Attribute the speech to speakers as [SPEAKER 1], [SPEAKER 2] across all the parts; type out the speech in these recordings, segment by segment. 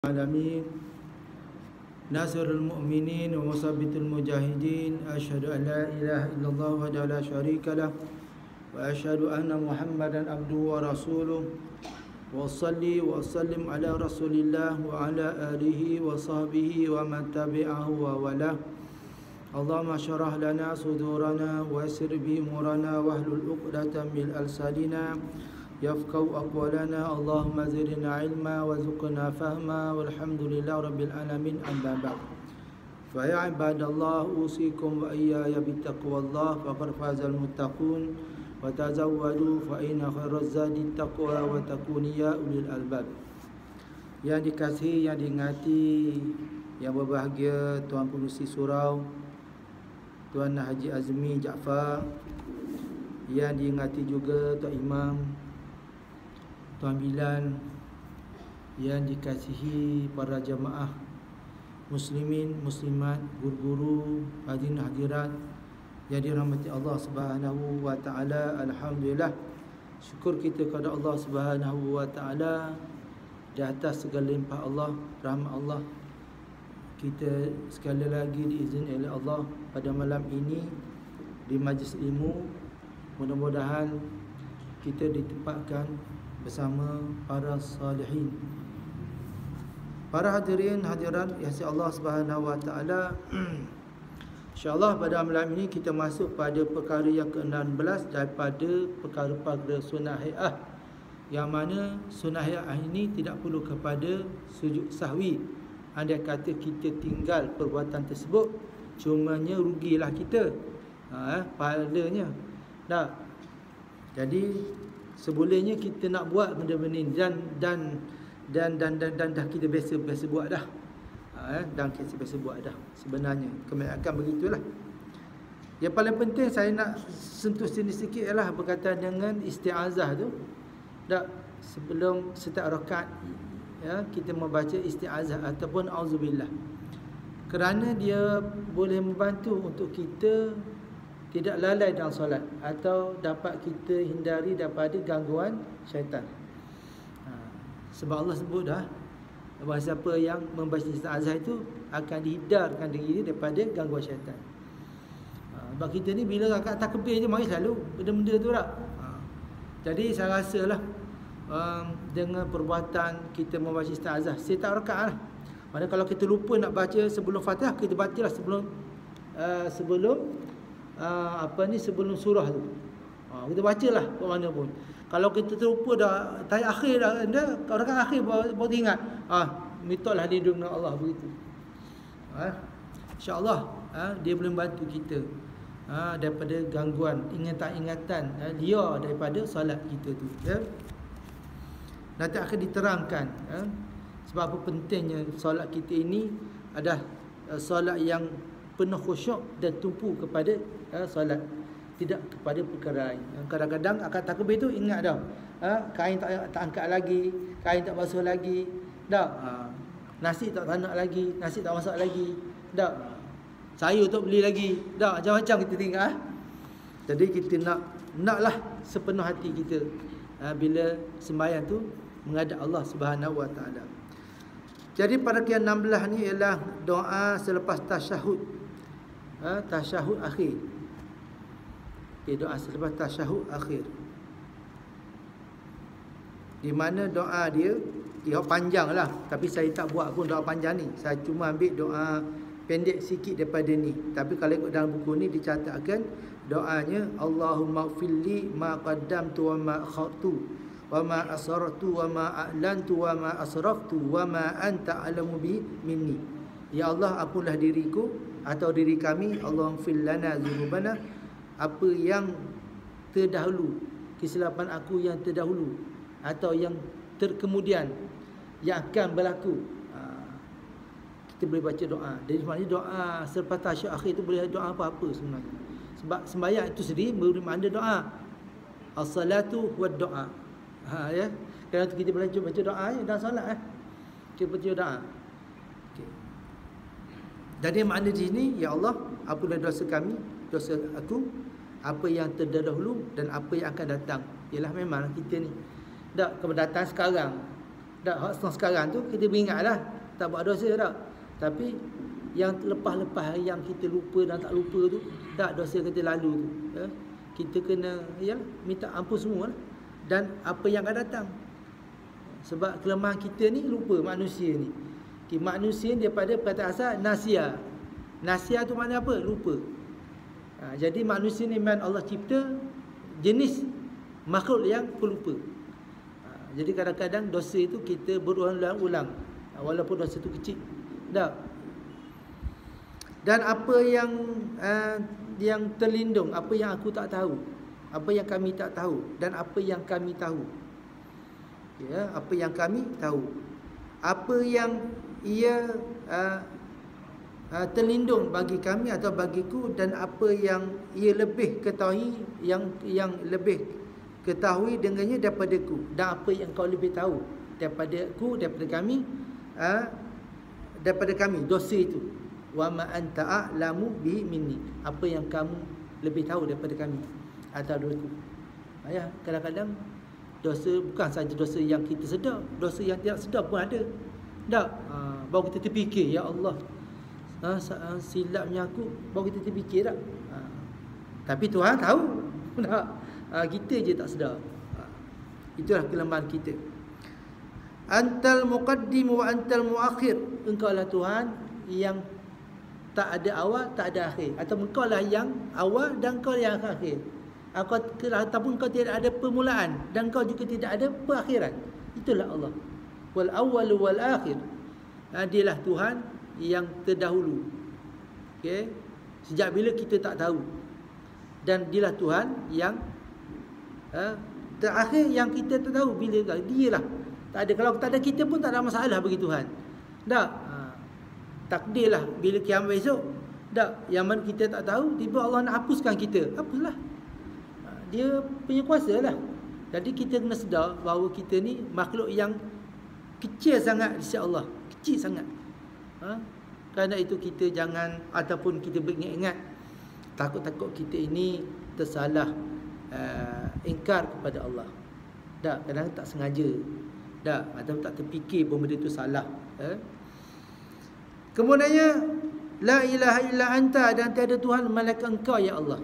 [SPEAKER 1] العالمين ناصر المؤمنين ومثبت المجاهدين أشهد أن لا إله إلا الله وحده لا شريك له وأشهد أن محمدا عبده ورسوله وأصلي وأسلم على رسول الله وعلى آله وصحبه ومن تبعه ووالاه اللهم اشرح لنا صدورنا ويسر بأمورنا واحلل عقدة من لساننا يفقهوا أقوالنا اللهم زدنا علما وارزقنا فهما والحمد لله رب العالمين أما بعد فيا عباد الله أوصيكم وإياي بتقوى الله فقد فاز المتقون وتزودوا فإن خير الزاد التقوى وتكونوا يا أولي الألباب. Yang dikasihi, yang diingati, yang berbahagia Tuan Pengerusi Surau Tuan Haji Azmi Jaafar, yang diingati juga Tuan Imam Tuan Bilal, yang dikasihi para jamaah muslimin, muslimat, guru-guru, hadirin hadirat yang dirahmati Allah Subhanahu wa taala. Alhamdulillah, syukur kita kepada Allah Subhanahu wa taala di atas segala limpah Allah, rahmat Allah. Kita sekali lagi diizinkan oleh Allah pada malam ini di majlis ilmu. Mudah-mudahan kita ditempatkan bersama para salihin. Para hadirin hadirat yang dirahmati Allah Subhanahu wa taala, insya-Allah pada malam ini kita masuk pada perkara yang ke-16 daripada perkara-perkara sunnah hai'ah, yang mana sunnah hai'ah ini tidak perlu kepada sujud sahwi. Andai kata kita tinggal perbuatan tersebut, cumanya rugilah kita pahalanya. Jadi sebolehnya kita nak buat benda-benda ni dan dah kita biasa buat dah. Dan kita biasa buat dah. Sebenarnya kebanyakan begitulah. Yang paling penting saya nak sentuh sini sikit ialah berkaitan dengan isti'azah tu. Sebelum setiap rakaat kita membaca isti'azah ataupun auzubillah. Kerana dia boleh membantu untuk kita tidak lalai dalam solat atau dapat kita hindari daripada gangguan syaitan. Sebab Allah sebut dah, bahawa siapa yang membaca isti'azah itu akan dihindarkan diri dia daripada gangguan syaitan. Sebab kita ni bila rakaat takbir je mari selalu benda-benda tu tak. Jadi saya rasalah dengan perbuatan kita membaca isti'azah setiap rakaat lah. Maksudnya kalau kita lupa nak baca sebelum Fatihah, kita bacalah sebelum sebelum surah tu. Kita bacalah ke mana pun. Kalau kita terlupa dah tahiyat akhir dah rakaat akhir baru ingat, mintalah lindung dengan Allah begitu. Insya-Allah dia boleh bantu kita daripada gangguan ingatan-ingatan dia daripada solat kita tu, ya. Nanti akan diterangkan sebab apa pentingnya solat kita ini adalah solat yang penuh khusyuk dan tumpu kepada solat, tidak kepada perkara lain. Kadang-kadang akan takbir tu ingat dah, kain tak angkat lagi, kain tak basuh lagi, nasi tak tanak lagi, nasi tak masak lagi, sayur tak beli lagi, macam-macam kita tinggal. Jadi kita naklah sepenuh hati kita bila sembahyang tu menghadap Allah Subhanahu wa taala. Jadi pada yang 16 ni ialah doa selepas tasyahud. Tasyahud akhir. Doa selepas tasyahud akhir. Di mana doa dia panjang lah, tapi saya tak buat pun doa panjang ni. Saya cuma ambil doa pendek sikit daripada ni. Tapi kalau ikut dalam buku ni dicatatkan doanya Allahumma ighfirli ma qaddamtu wa ma akhartu wa ma asrartu wa ma a'lantu wa ma asraftu wa ma anta a'lamu bi minni. Ya Allah, ampunilah diriku atau diri kami, Allahumma ighfir lana dzunubana, apa yang terdahulu, kesilapan aku yang terdahulu atau yang terkemudian yang akan berlaku. Kita boleh baca doa. Jadi sebenarnya doa selepas tasyahud akhir itu boleh doa apa-apa sebenarnya. Sebab sembahyang itu sendiri memberi makna doa. As-salatu wa doa. Ya. Kalau kita boleh baca doa dalam solat kita baca doa. Okey. Jadi makna di sini, ya Allah, ampunilah dosa kami, dosa aku, apa yang terdahulu dan apa yang akan datang. Ialah memang kita ni dah kemendatang sekarang Tak, hak sekarang tu kita beringatlah, tak buat dosa tak. Tapi yang lepas-lepas yang kita lupa dan tak lupa tu, tak, dosa kita lalu tu, ya? Kita kena minta ampun semua lah. Dan apa yang akan datang. Sebab kelemahan kita ni lupa, manusia ni. Manusia daripada perkataan asal nasia. Nasia tu makna apa? Lupa. Jadi manusia ni memang Allah cipta jenis makhluk yang pelupa. Jadi kadang-kadang dosa itu kita berulang-ulang, walaupun dosa itu kecil. Tak. Dan apa yang terlindung, apa yang aku tak tahu, apa yang kami tak tahu, dan apa yang kami tahu. Ya, apa yang kami tahu. Apa yang ia terlindung bagi kami atau bagiku, dan apa yang ia lebih ketahui, yang lebih ketahui dengannya daripadaku, dan apa yang kau lebih tahu daripadaku, daripada kami, daripada kami dosa itu. Wa ma anta a'lamu bi minni, apa yang kamu lebih tahu daripada kami atau dariku. Ya, kadang-kadang dosa bukan saja dosa yang kita sedar, dosa yang tidak sedar pun ada. Tak, baru kita terfikir, ya Allah, silapnya aku, baru kita terfikir tak. Tapi Tuhan tahu. Tak, kita je tak sedar. Itulah kelemahan kita. Antal muqaddim wa antal muakhir, engkau lah Tuhan yang tak ada awal, tak ada akhir. Atau engkau lah yang awal dan engkau yang akhir. Ataupun engkau tidak ada permulaan dan engkau juga tidak ada perakhiran. Itulah Allah. Wal awwal wal akhir. Dialah Tuhan yang terdahulu. Okey. Sejak bila kita tak tahu. Dan dialah Tuhan yang terakhir yang kita tak tahu bila dialah. Tak ada, kalau tak ada kita pun tak ada masalah bagi Tuhan. Tak. Takdirlah bila kiamat esok. Tak, yang mana kita tak tahu, tiba Allah nak hapuskan kita. Hapuslah. Dia punya kuasa lah. Jadi kita kena sedar bahawa kita ni makhluk yang kecil sangat di sisi Allah. Kecil sangat. Kerana itu kita jangan, ataupun kita beringat-ingat, takut-takut kita ini tersalah ingkar kepada Allah. Tak, kadang tak sengaja. Tak, atau tak terfikir pun benda itu salah. Kemudiannya, la ilaha illa anta, dan tiada Tuhan melainkan engkau ya Allah.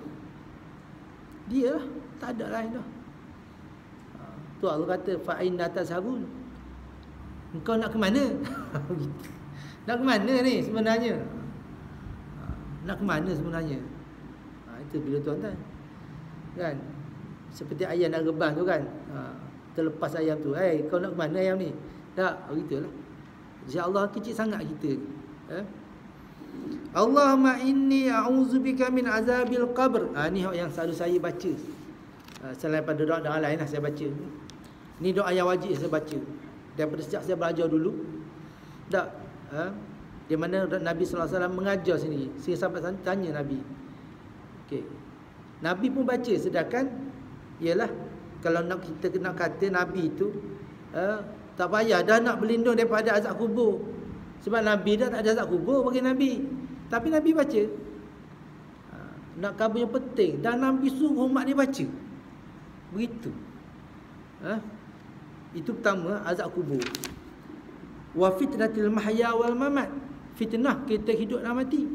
[SPEAKER 1] Dia lah, tak ada lain dah. Tu Allah kata fa inna tasabun. Engkau nak ke mana? Nak ke mana ni sebenarnya? Nak ke mana sebenarnya? Itu bila Tuhan kan. Seperti ayam nak rebah tu kan. Terlepas ayam tu. Kau nak ke mana ayam ni? Tak, begitulah. InsyaAllah kecil sangat kita. Allahumma inni a'udzubika min azabil qabr. Ni yang selalu saya baca. Selain pada doa-doa lain lah saya baca. Ni doa yang wajib saya baca. Daripada sejak saya belajar dulu. Tak. Di mana Nabi SAW mengajar sini. Saya sampai tanya Nabi. Okey. Nabi pun baca, sedangkan ialah kalau nak kita nak kata Nabi itu tak payah dah nak berlindung daripada azab kubur. Sebab Nabi dah tak ada azab kubur bagi Nabi. Tapi Nabi baca. Nak khabar yang penting, dan Nabi suruh umat dia baca. Begitu. Itu pertama, azab kubur. Wa fitnatil mahya wal mamat. Fitnah kita hidup dan mati.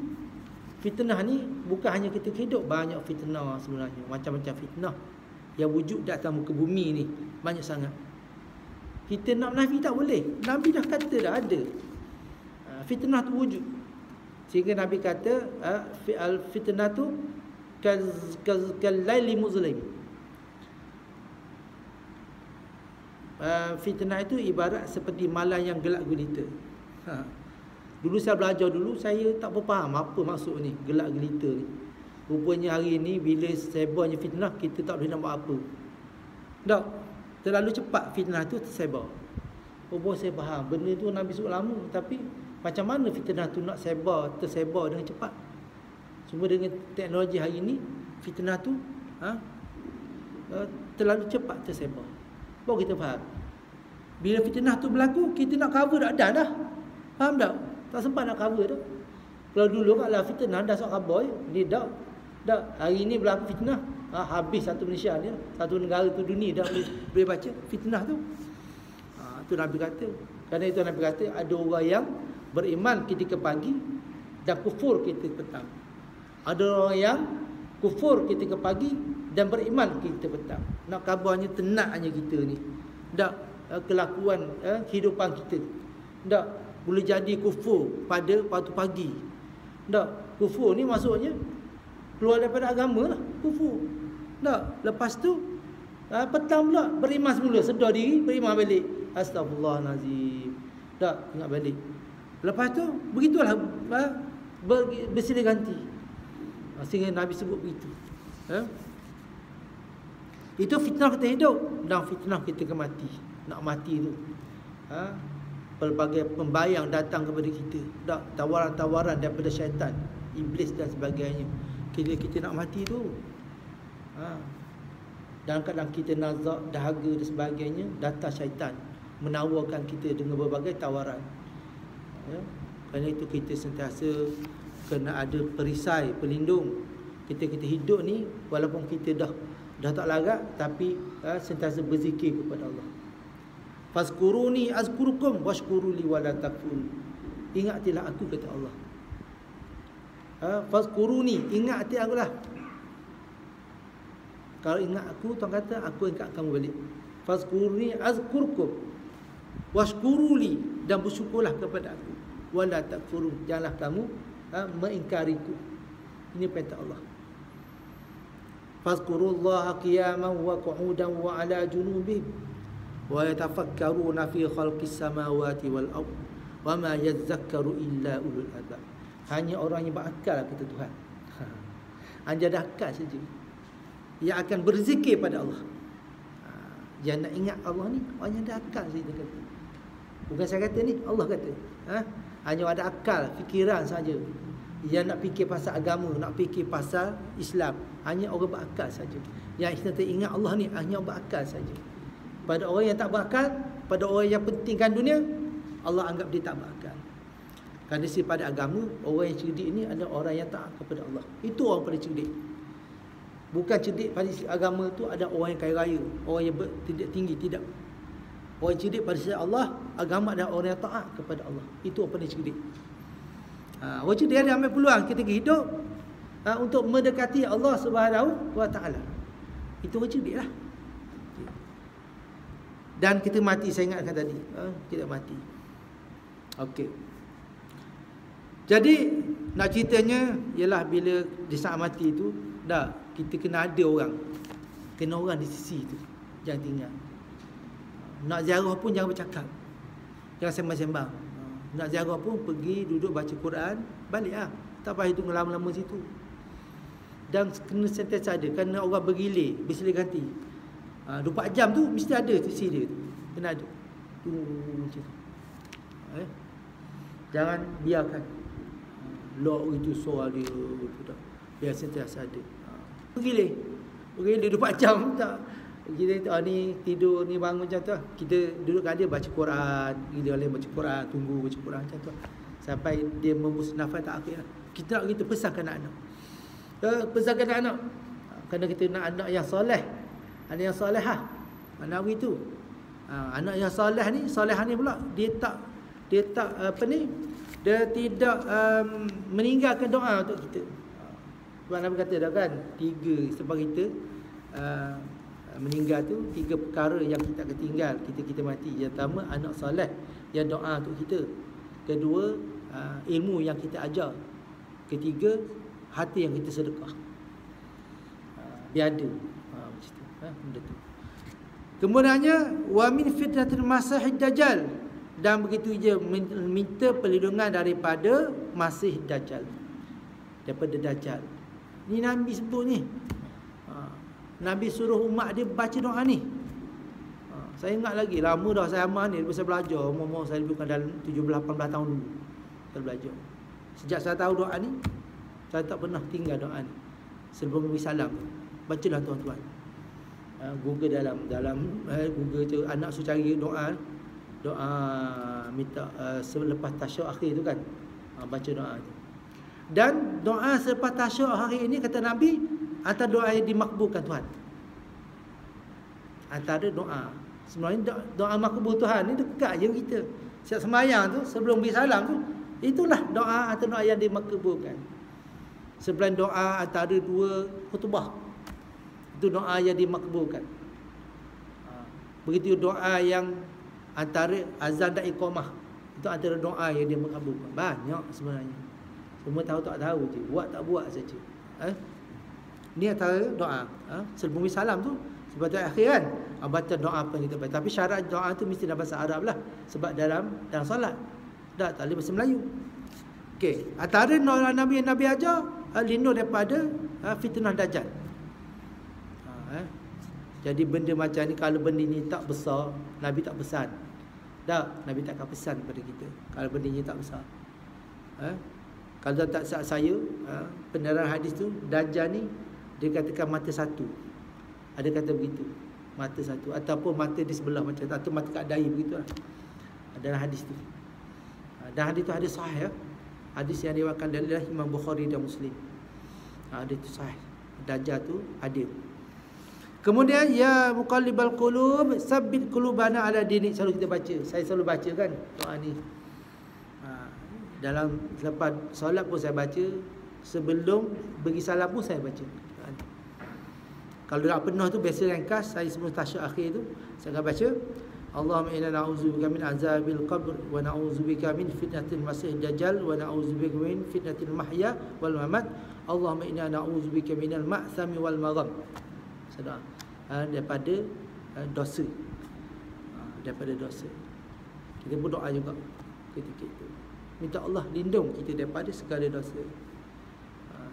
[SPEAKER 1] Fitnah ni bukan hanya kita hidup, banyak fitnah sebenarnya. Macam-macam fitnah yang wujud di atas muka bumi ni banyak sangat. Kita nak nafi tak boleh. Nabi dah kata dah ada. Fitnah tu wujud. Sehingga Nabi kata al fitnah tu kal-laili muzlim. Fitnah itu ibarat seperti malam yang gelap gulita. Dulu saya belajar dulu, saya tak faham apa maksud ni gelap gulita ni. Rupanya hari ni bila sebarnya fitnah, kita tak boleh nak buat apa. Tak, terlalu cepat fitnah tu tersebar. Saya faham benda tu Nabi suruh lama, tapi macam mana fitnah tu nak tersebar dengan cepat? Cuma dengan teknologi hari ni, fitnah tu terlalu cepat tersebar. Baru kita faham. Bila fitnah tu berlaku, kita nak cover dah. Faham tak? Tak sempat nak cover dah. Kalau dulu kalau fitnah dah sok khabar, ni dah. Hari ni berlaku fitnah, habis satu Malaysia ni, satu negara tu dunia dah boleh baca fitnah tu. Itu Nabi kata. Kerana itu Nabi kata ada orang yang beriman ketika pagi dan kufur ketika petang. Ada orang yang kufur ketika pagi dan beriman ketika petang. Nak kabarnya tenaknya kita ni. Tak kelakuan kehidupan kita. Tak boleh jadi kufur pada waktu pagi. Tak, kufur ni maksudnya keluar daripada agama lah, kufur. Tak, lepas tu petang pula beriman semula, sedar diri, beriman balik. Astagfirullahalazim. Tak, ingat balik. Lepas tu begitulah bersilih ganti. Sehingga Nabi sebut begitu. Itu fitnah kita hidup dan fitnah kita mati. Nak mati tu. Pelbagai pembayang datang kepada kita. Tak, tawaran-tawaran daripada syaitan, iblis dan sebagainya. Kita nak mati tu. Dalam keadaan kita nazak, dahaga dan sebagainya, datang syaitan menawarkan kita dengan berbagai tawaran. Kerana itu kita sentiasa kena ada perisai, pelindung. Kita hidup ni, walaupun kita dah tak larat, tapi sentiasa berzikir kepada Allah. Fazkuruni azkurukum washkuruli wala takfurun. Ingatilah aku, kata Allah. Fazkuruni, ingati aku lah. Kalau ingat aku, Tuhan kata, aku ingat kamu balik. Fazkuruni azkurukum washkuruli, dan bersyukurlah kepada aku. Wala takfurun, janganlah kamu mengingkariku. Ini perintah Allah. Fazkurullaha qiyaman wa qu'udan wa ala junubihim wa yatafakkaruna fi khalqis samawati wal ard wa ma yadhakkaru illa ulul albab. Hanya orang yang berakal, kata Tuhan. Hanya ada akal saja yang akan berzikir pada Allah. Yang nak ingat Allah ni hanya ada akal saja, kata. Bukan saya kata ni, Allah kata. Hanya ada akal, fikiran saja. Yang nak fikir pasal agama, nak fikir pasal Islam, hanya orang berakal saja. Yang kita ingat Allah ni hanya berakal saja. Pada orang yang tak berakal, pada orang yang pentingkan dunia, Allah anggap dia tak berakal. Kerana pada agama, orang yang cerdik ni adalah orang yang taat kepada Allah. Itu orang paling cerdik. Bukan cerdik pada agama tu ada orang yang kaya raya, orang yang tidak tinggi, tidak. Orang yang cerdik pada sisi Allah, agama adalah orang yang taat kepada Allah. Itu orang paling cerdik. Orang cerdik ada ambil peluang ketika hidup untuk mendekati Allah Subhanahu wa taala. Itu orang cerdik lah. Dan kita mati, saya ingatkan tadi, kita mati. Okey. Jadi nak ceritanya ialah bila di saat mati tu, dah kita kena ada orang. Kena orang di sisi tu. Jangan tinggal. Nak ziarah pun jangan bercakap. Jangan sembang-sembang. Nak ziarah pun pergi duduk baca Quran, balik lah. Tak payah tunggu lama-lama situ. Dan kena sentiasa ada. Kerana orang bergilir, bersilih ganti. 24 jam tu mesti ada sisi dia tu. Kena ada. Tunggu macam tu. Jangan biarkan lock itu soal dia tu tak. Biar sentiasa ada. Bergilir 24 jam tak. Kita ni tidur ni bangun macam tu. Kita duduk kat dia baca Quran, dia boleh baca Quran, tunggu baca Quran macam tu. Sampai dia membus nafas tak akhir. Kita nak kita pesankan anak-anak. Pesankan anak-anak. Kerana kita nak anak yang soleh. Anak yang solehah. Anak begitu. Anak yang soleh ni, solehah ni pula dia tak dia tidak meninggalkan doa untuk kita. Sebab Nabi kata dah kan, 3 sebab kita meninggal tu 3 perkara yang kita akan tinggal kita mati. Yang pertama, anak soleh yang doa untuk kita. Kedua, ilmu yang kita ajar. Ketiga, hati yang kita sedekah. Biar ada macam tu, benda tu. Kemudiannya, wa min fitnatil masihid dajjal, dan begitu je minta perlindungan daripada Masih Dajjal, daripada Dajjal. Ni Nabi sebut ni. Nabi suruh umat dia baca doa ni. Saya ingat lagi, lama dah saya amal ni, lepas saya belajar, umur saya bukan dalam 17-18 tahun dulu. Saya belajar. Sejak saya tahu doa ni, saya tak pernah tinggal doa ni. Sebelum beri salam, bacalah tuan-tuan. Google dalam Google tu, anak suruh cari doa minta selepas tasyahud akhir tu kan. Baca doa tu. Dan doa selepas tasyahud hari ini, kata Nabi, antara doa yang dimakbulkan Tuhan. Antara doa Sebenarnya doa makbul Tuhan ni dekat je kita. Siap sembahyang tu, sebelum beri salam tu, itulah doa atau doa yang dimakbulkan. Sebelum doa antara dua khutbah, itu doa yang dimakbulkan. Begitu doa yang antara azan dan iqamah, itu antara doa yang dimakbulkan. Banyak sebenarnya. Semua tahu tak tahu je, buat tak buat saja. Ni antara doa. Sebelum beri salam tu, sebagai akhir kan, baca doa apa yang kita baca. Tapi syarat doa tu mesti dalam bahasa Arab lah. Sebab dalam solat tak boleh bahasa Melayu. Okey, antara Nabi yang Nabi ajar, lindung daripada fitnah dajjal. Jadi benda macam ni, kalau benda ni tak besar, Nabi tak pesan. Tak, Nabi tak akan pesan kepada kita kalau benda ni tak besar. Kalau tak saat saya, penerangan hadis tu, dajjal ni dia katakan mata satu. Ada kata begitu, mata satu, ataupun mata di sebelah macam tu, atau mata kat dahi, begitulah dalam hadis tu. Dan hadis tu hadis sahih, hadis yang diriwayatkan oleh Imam Bukhari dan Muslim. Hadis tu sahih, dajjal tu ada. Kemudian ya muqallibal qulub sabbit qulubana ala dinik, selalu kita baca. Saya selalu baca kan doa ni. Dalam selepas solat pun saya baca, sebelum bagi salam pun saya baca. Kalau dah penuh tu biasa ringkas, saya sebelum tasyahud akhir tu saya akan baca Allahumma inna na'udzubika min azabil qabr wa na'udzubika min fitnatil masih dajjal wa na'udzubika min fitnatil mahya wal mamat. Allahumma inna na'udzubika minal ma'thami wal magham. Sedar daripada dosa. Daripada dosa. Kita berdoa juga ketika itu. Minta Allah lindung kita daripada segala dosa.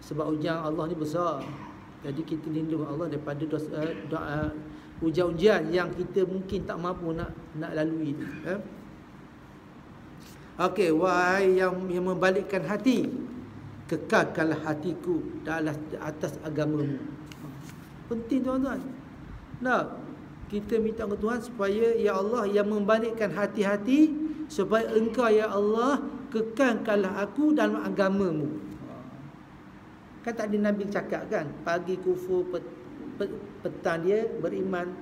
[SPEAKER 1] Sebab ujian Allah ni besar. Jadi kita lindung Allah daripada dosa, doa ujian-ujian yang kita mungkin tak mampu nak lalui itu. Okey, wahai yang membalikkan hati, kekalkanlah hatiku dalam atas agamamu. Penting tuan-tuan. Nah, kita minta kepada Tuhan supaya ya Allah yang membalikkan hati-hati, supaya Engkau ya Allah kekalkanlah aku dalam agamamu. Kan tak ada Nabi cakap kan, pagi kufur, petang dia beriman,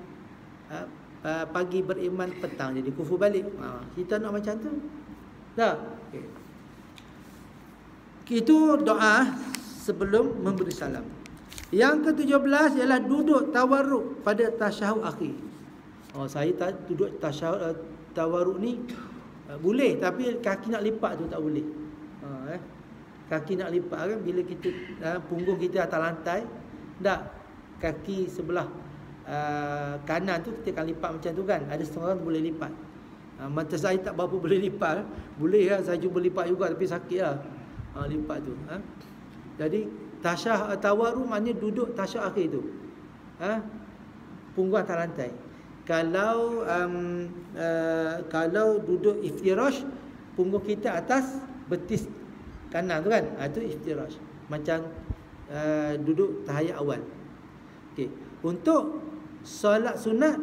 [SPEAKER 1] pagi beriman, petang jadi kufur balik. Kita nak macam tu. Tak? Okay. Itu doa sebelum memberi salam. Yang ke-17 ialah duduk tawarruk pada tasyahud akhir. Saya duduk tasyahud tawarruk ni boleh, tapi kaki nak lipat tu tak boleh. Kaki nak lipat kan bila kita punggung kita atas lantai, tak, kaki sebelah kanan tu kita akan lipat macam tu kan. Ada setengah orang boleh lipat. Mata saya tak berapa boleh lipat. Boleh lah, saya cuba lipat juga tapi sakit lah lipat tu. Jadi tasyahud tawarruk maknanya duduk tasyahud akhir tu. Punggung atas lantai. Kalau duduk iftirash, punggung kita atas betis kanan tu kan. Itu iftirash. Macam duduk tahiyat awal. Okey. Untuk solat sunat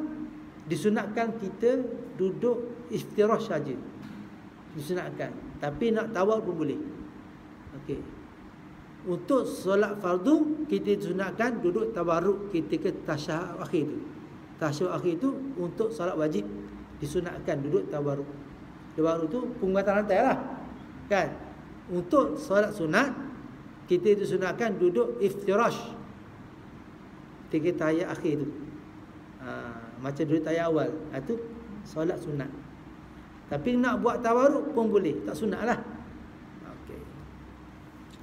[SPEAKER 1] disunatkan kita duduk iftirash saja. Disunatkan. Tapi nak tawar pun boleh. Okey. Untuk solat fardu kita disunatkan duduk tawarruk ketika tasyahud akhir tu. Tasyahud akhir tu untuk solat wajib disunatkan duduk tawarruk. Tawarruk tu punggung atas lantai lah. Kan? Untuk solat sunat kita disunatkan duduk iftirash ketika tahiyat akhir tu. Macam duduk tahiyat awal. Itu solat sunat. Tapi nak buat tawarruk pun boleh, tak sunat lah.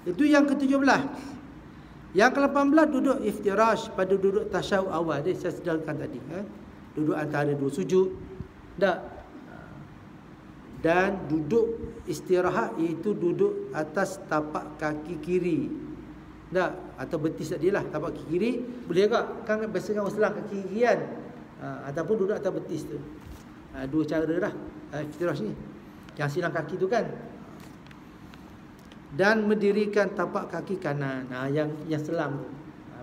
[SPEAKER 1] Itu yang ke-17. Yang ke-18 duduk iftirash pada duduk tasyahud awal. Dia saya sedarkan tadi. Duduk antara dua sujud. Tak. Dan duduk istirahat iaitu duduk atas tapak kaki kiri. Tak. Atau betis tadi lah. Tapak kaki kiri. Boleh tak? Kan biasakan orang selang kaki kiri kan. Ataupun duduk atas betis tu. Dua cara lah iftirash ni. Yang silang kaki tu kan. Dan mendirikan tapak kaki kanan. Yang selam tu.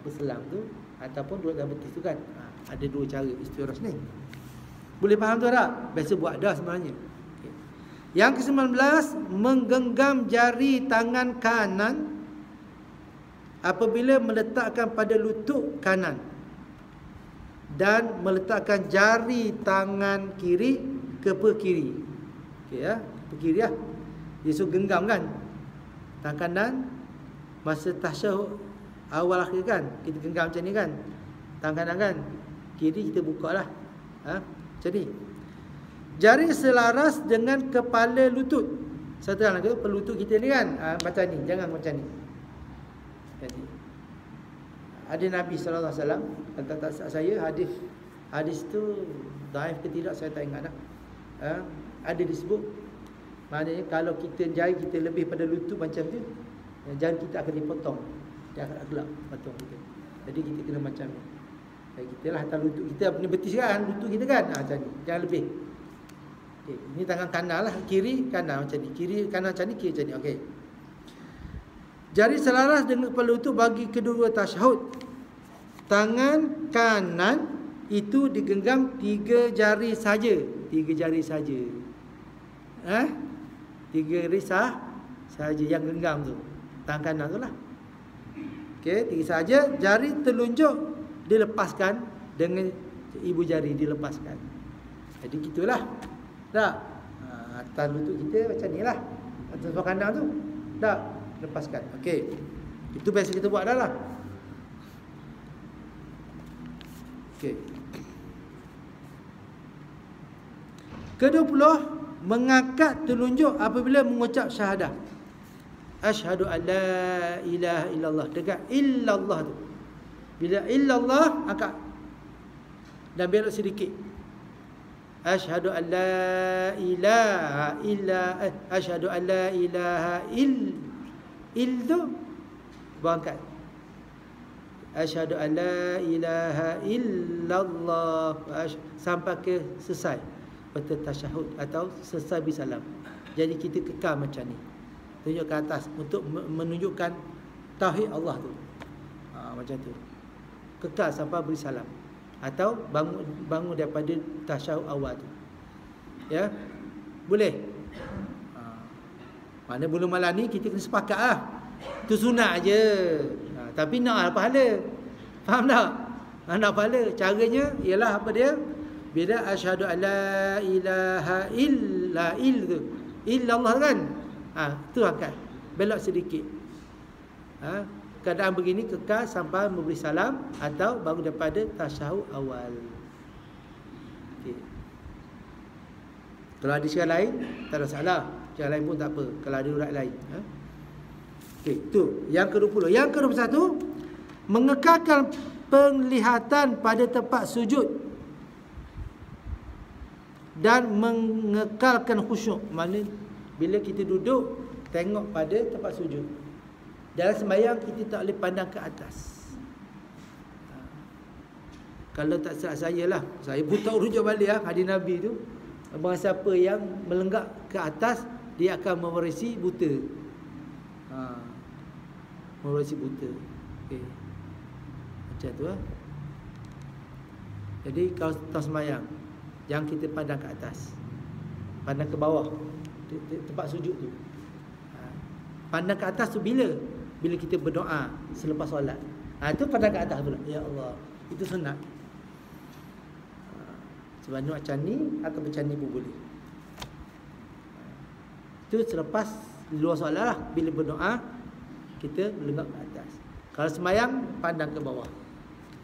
[SPEAKER 1] Berselam tu. Ataupun duduk dalam betis tu kan. Ada dua cara iftirash ni. Boleh faham tu tak? Biasa buat dah sebenarnya. Okay. Yang ke-19, menggenggam jari tangan kanan apabila meletakkan pada lutut kanan. dan meletakkan jari tangan kiri ke kiri. Okey ya, ke kiri lah. Dia suruh genggam kan. Tangan kanan masa tasyahud awal akhir kan, kita genggam macam ni kan. Tangan kanan kan. Kiri kita buka lah. Macam ni. Jari selaras dengan kepala lutut. Satu hal lagi, pelutut kita ni kan, macam ni, jangan macam ni. Jadi, ada Nabi SAW kata saya hadis tu dhaif ke tidak saya tak ingat dah. Ada disebut, maknanya kalau kita jari kita lebih pada lutut macam tu, jari kita akan dipotong, dia akan gelap potong kita. Jadi kita kena macam ni. Kita lah hantar lutut kita, ni betis kan lutut kita kan, macam ni, jangan lebih. Okay. Ini tangan kanan lah, kiri kanan macam ni, kiri kanan macam ni, kiri macam ni. Okey. Jari selaras dengan kepala lutut bagi kedua tasyahud. Tangan kanan itu digenggam 3 jari saja. 3 jari saja. 3 jari saja yang genggam tu. Tangan kanan tu lah. Okey, 3 saja. Jari telunjuk dilepaskan dengan ibu jari dilepaskan. Jadi gitulah. Tak? Atas lutut kita macam ni lah. Atas sebelah kanan tu. Tak? Lepaskan. Okey. Itu biasa kita buat dah lah. Okey. Ke-20, mengangkat telunjuk apabila mengucap syahadah. Asyhadu an la ilaha illallah. Dekat illallah tu. Bila illallah angkat dan belok sedikit. Asyhadu an la ilaha illa asyhadu an la ilaha il tu berangkat. Asyhadu an la ilaha illallah sampai ke selesai betul tasyahud atau selesai bersalam. Jadi kita kekal macam ni. Tunjuk ke atas untuk menunjukkan tauhid Allah tu. Macam tu. Kekal sampai bersalam atau bangun daripada tasyahud awal tu. Ya. Boleh. Mana belum malam ni kita kena sepakat lah. Itu sunat je. Tapi nak lah pahala. Faham tak? Nak pahala. Caranya ialah apa dia? Bila asyhadu an la ilaha illa tu. Illallah kan? Tu angkat. Belok sedikit. Keadaan begini kekal sampai memberi salam atau bangun daripada tasyahud awal. Okay. Kalau ada syarat lain, tak ada salah. Syarat lain pun tak apa. Kalau ada urat lain. Okey, tu. Yang ke-20. Yang ke-21, mengekalkan penglihatan pada tempat sujud dan mengekalkan khusyuk. Maknanya bila kita duduk tengok pada tempat sujud. Dalam sembahyang kita tak boleh pandang ke atas. Kalau tak salah saya lah, saya pun tak rujuk balik hadis Nabi tu. Abang siapa yang melenggak ke atas, dia akan mewarisi buta. Mewarisi buta. Okey. Macam tu lah. Jadi kalau tak sembahyang, jangan kita pandang ke atas. Pandang ke bawah. Tempat sujud tu. Pandang ke atas tu bila kita berdoa selepas solat. Itu pandang ke atas pula. Ya Allah. Itu sunat. Sebab nak macam ni atau macam ni pun boleh. Itu selepas luar solat lah. Bila berdoa kita melengak ke atas. Kalau sembahyang pandang ke bawah.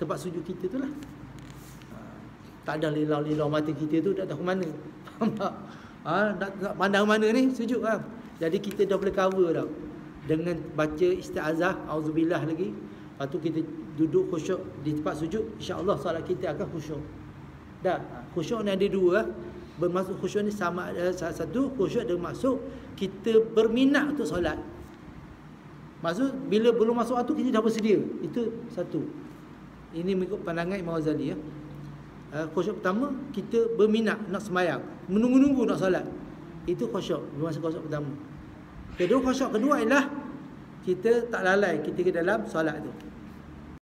[SPEAKER 1] Tempat sujud kita tu lah. Tak ada lilau-lilau mata kita tu tak tahu mana. Faham tak? Nak pandang mana ni sujud lah. Jadi kita dah boleh cover dah. Dengan baca isti'azah, auzubillah lagi. Lepas tu kita duduk khusyuk di tempat sujud, insya-Allah solat kita akan khusyuk. Dah, khusyuk ni ada dua. Bermaksud khusyuk ni sama ada satu, khusyuk dengan maksud kita berminat untuk solat. Maksud bila belum masuk waktu kita dah bersedia. Itu satu. Ini mengikut pandangan Imam Ghazali ya. Khusyuk pertama kita berminat nak sembahyang, menunggu-nunggu nak solat. Itu khusyuk, bermaksud khusyuk pertama. Khusyuk kedua ialah kita tak lalai ketika dalam solat tu.